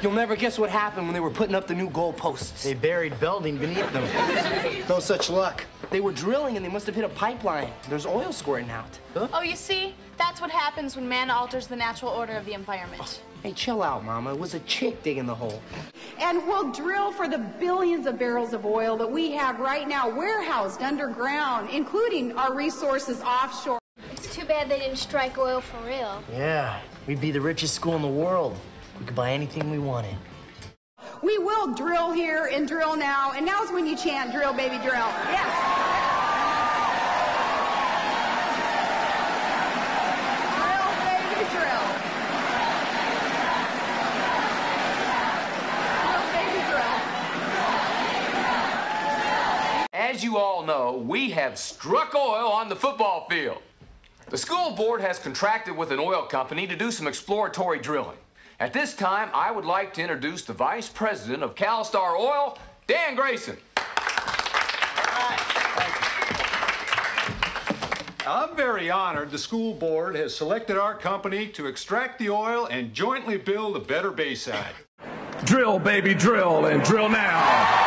You'll never guess what happened when they were putting up the new goalposts. They buried Belding beneath them. No such luck. They were drilling and they must have hit a pipeline. There's oil squirting out. Huh? Oh, you see? That's what happens when man alters the natural order of the environment. Hey, chill out, Mama. It was a chick digging the hole. And we'll drill for the billions of barrels of oil that we have right now warehoused underground, including our resources offshore. It's too bad they didn't strike oil for real. Yeah, we'd be the richest school in the world. We could buy anything we wanted. We will drill here and drill now, and now's when you chant, drill, baby, drill. Yes. Drill, baby, drill. Drill, baby, drill. As you all know, we have struck oil on the football field. The school board has contracted with an oil company to do some exploratory drilling. At this time, I would like to introduce the Vice President of CalStar Oil, Dan Grayson. I'm very honored the school board has selected our company to extract the oil and jointly build a better Bayside. Drill, baby, drill, and drill now.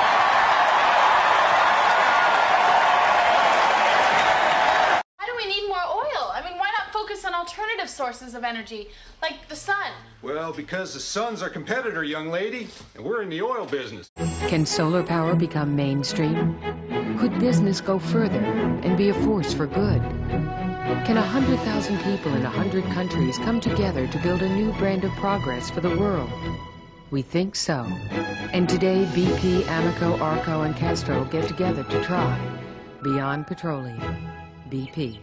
On alternative sources of energy, like the sun. Well, because the sun's our competitor, young lady, and we're in the oil business. Can solar power become mainstream? Could business go further and be a force for good? Can 100,000 people in 100 countries come together to build a new brand of progress for the world? We think so. And today, BP, Amoco, Arco, and Castro get together to try. Beyond Petroleum. BP.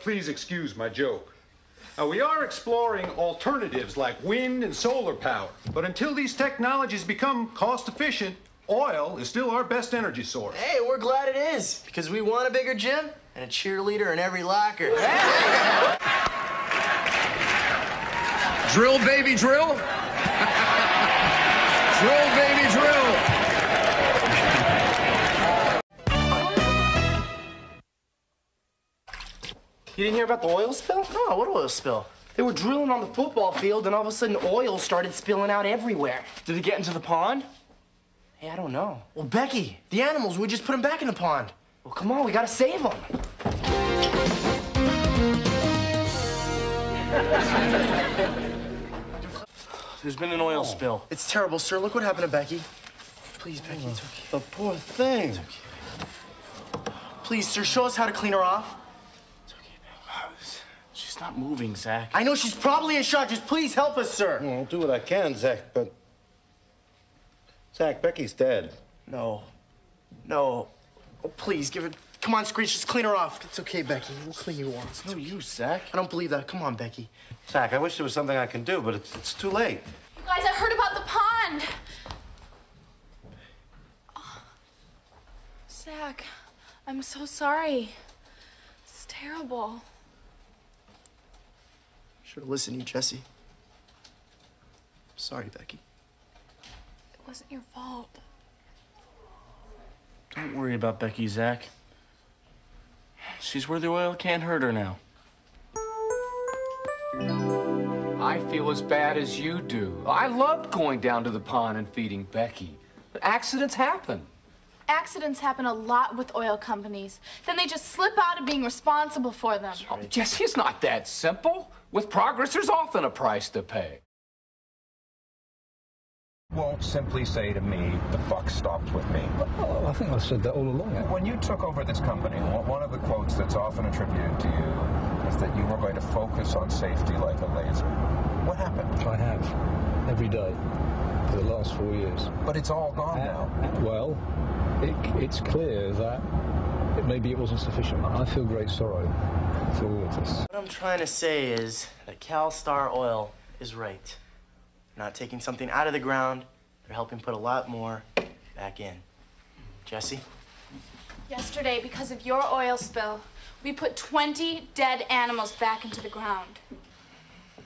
Please excuse my joke. Now, we are exploring alternatives like wind and solar power, but until these technologies become cost-efficient, oil is still our best energy source. Hey, we're glad it is, because we want a bigger gym and a cheerleader in every locker. Drill, baby, drill. Drill, baby, drill. You didn't hear about the oil spill? No, what oil spill? They were drilling on the football field, and all of a sudden oil started spilling out everywhere. Did it get into the pond? Hey, I don't know. Well, Becky, the animals, we just put them back in the pond. Well, come on, we gotta save them. There's been an oil spill. It's terrible, sir. Look what happened to Becky. Please, Becky, it's okay. The poor thing. It's okay. Please, sir, show us how to clean her off. She's not moving, Zach. I know she's probably in shock. Just please help us, sir. Well, I'll do what I can, Zach, but... Zach, Becky's dead. No. No. Oh, please, give her... Come on, Screech, just clean her off. It's okay, Becky. We'll clean you off. It's no use, Zach. I don't believe that. Come on, Becky. Zach, I wish there was something I can do, but it's too late. You guys, I heard about the pond. Oh. Zach, I'm so sorry. It's terrible. Should have listened to you, Jesse. Sorry, Becky. It wasn't your fault. Don't worry about Becky, Zach. She's where the oil can't hurt her now. I feel as bad as you do. I loved going down to the pond and feeding Becky. But accidents happen. Accidents happen a lot with oil companies. Then they just slip out of being responsible for them. Oh, Jesse, it's not that simple. With progress, there's often a price to pay. Won't simply say to me, the buck stops with me. Well, I think I said that all along. When you took over this company, one of the quotes that's often attributed to you is that you were going to focus on safety like a laser. What happened? I have, every day, for the last 4 years. But it's all gone now. Well, it's clear that maybe it wasn't sufficient. I feel great sorrow for all of this. What I'm trying to say is that CalStar Oil is right. They're not taking something out of the ground. They're helping put a lot more back in. Jesse? Yesterday, because of your oil spill, we put 20 dead animals back into the ground.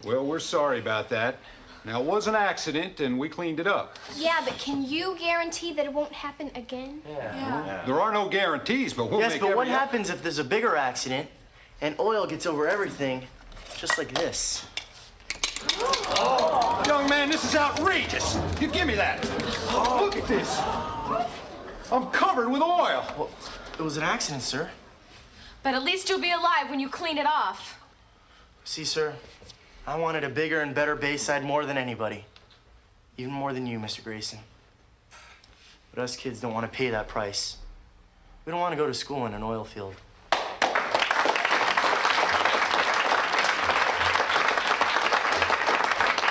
Well, we're sorry about that. Now, it was an accident, and we cleaned it up. Yeah, but can you guarantee that it won't happen again? Yeah. There are no guarantees, but we'll make Yes, but what happens if there's a bigger accident and oil gets over everything, just like this? Oh, young young man, this is outrageous. You give me that. Oh, look at this. I'm covered with oil. Well, it was an accident, sir. But at least you'll be alive when you clean it off. See, sir, I wanted a bigger and better Bayside more than anybody. Even more than you, Mr. Grayson. But us kids don't want to pay that price. We don't want to go to school in an oil field.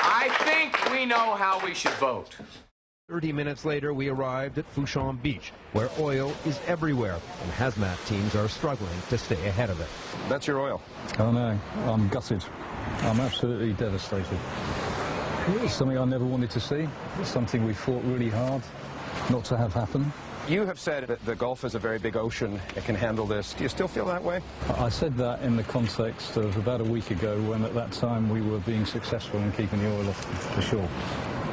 I think we know how we should vote. 30 minutes later, we arrived at Fouchon Beach, where oil is everywhere, and hazmat teams are struggling to stay ahead of it. That's your oil. Oh no, I'm gutted. I'm absolutely devastated. It's something I never wanted to see. It's something we fought really hard not to have happen. You have said that the Gulf is a very big ocean. It can handle this. Do you still feel that way? I said that in the context of about a week ago when at that time we were being successful in keeping the oil off the shore.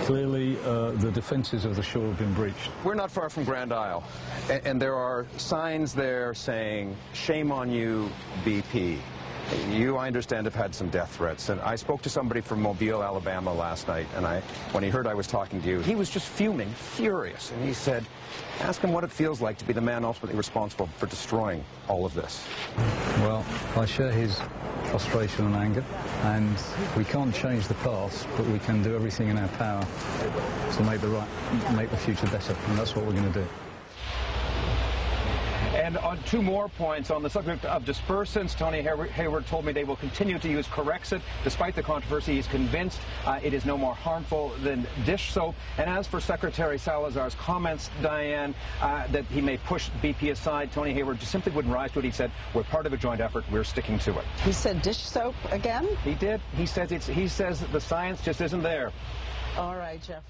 Clearly, the defences of the shore have been breached. We're not far from Grand Isle, and there are signs there saying, "Shame on you, BP." You, I understand, have had some death threats, and I spoke to somebody from Mobile, Alabama last night, and when he heard I was talking to you, he was just fuming, furious, and he said, ask him what it feels like to be the man ultimately responsible for destroying all of this. Well, I share his frustration and anger, and we can't change the past, but we can do everything in our power to make the future better, and that's what we're going to do. And on two more points on the subject of dispersants, Tony Hayward told me they will continue to use Corexit. Despite the controversy, he's convinced it is no more harmful than dish soap. And as for Secretary Salazar's comments, Diane, that he may push BP aside, Tony Hayward just simply wouldn't rise to it. He said, we're part of a joint effort. We're sticking to it. He said dish soap again? He did. He says the science just isn't there. All right, Jeff.